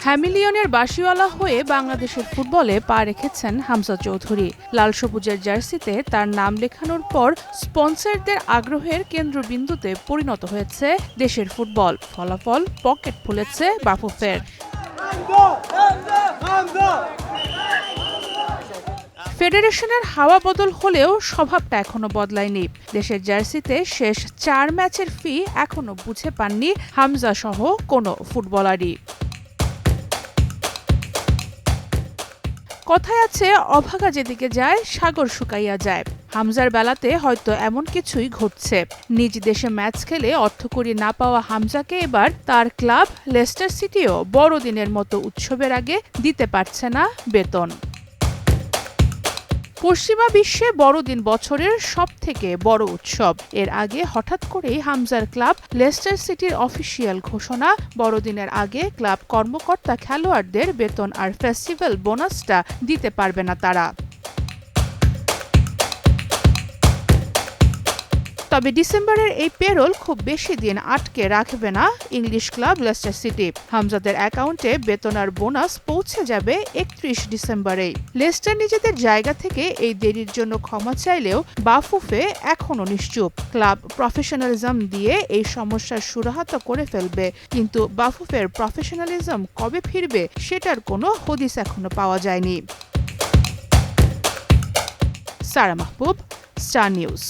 হ্যামিলিয়নের বাঁশিওয়ালা হয়ে বাংলাদেশের ফুটবলে পা রেখেছেন হামজা চৌধুরী। লাল সবুজের জার্সিতে তার নাম লেখানোর পর স্পন্সরদের আগ্রহের কেন্দ্রবিন্দুতে পরিণত হয়েছে দেশের ফুটবল। ফলাফল পকেট ফুলেছে বাফুফের। ফেডারেশনের হাওয়া বদল হলেও স্বভাবটা এখনো বদলায়নি। দেশের জার্সিতে শেষ 4 ম্যাচের ফি এখনো বুঝে পাননি হামজা সহ কোনো ফুটবলারই। কথায় আছে, অভাগা যেদিকে যায় সাগর শুকাইয়া যায়। হামজার বেলাতে হয়তো এমন কিছুই ঘটছে। নিজ দেশে ম্যাচ খেলে অর্থকড়ি না পাওয়া হামজাকে এবার তার ক্লাব লেস্টার সিটিও বড়দিনের মতো উৎসবের আগে দিতে পারছে না বেতন। পশ্চিমা বিশ্বে বড়দিন বছরের সবথেকে বড় উৎসব। এর আগে হঠাৎ করেই হামজার ক্লাব লেস্টার সিটির অফিসিয়াল ঘোষণা, বড়দিনের আগে ক্লাব কর্মকর্তা খেলোয়াড়দের বেতন আর ফেস্টিভ্যাল বোনাসটা দিতে পারবে না তারা। তবে ডিসেম্বরের এই পেরোল খুব বেশি দিন আটকে রাখবে না ইংলিশ ক্লাব লেস্টার সিটি। হামজাদের অ্যাকাউন্টে বেতন আর বোনাস পৌঁছে যাবে 31 ডিসেম্বরেই। লেস্টার নিজেদের জায়গা থেকে এই দেরির জন্য ক্ষমা চাইলেও বাফুফে এখনো নিশ্চুপ। ক্লাব প্রফেশনালিজম দিয়ে এই সমস্যার সুরাহা তো করে ফেলবে, কিন্তু বাফুফের প্রফেশনালিজম কবে ফিরবে সেটার কোনো হদিস এখনো পাওয়া যায়নি। সারা মাহবুব, স্টার নিউজ।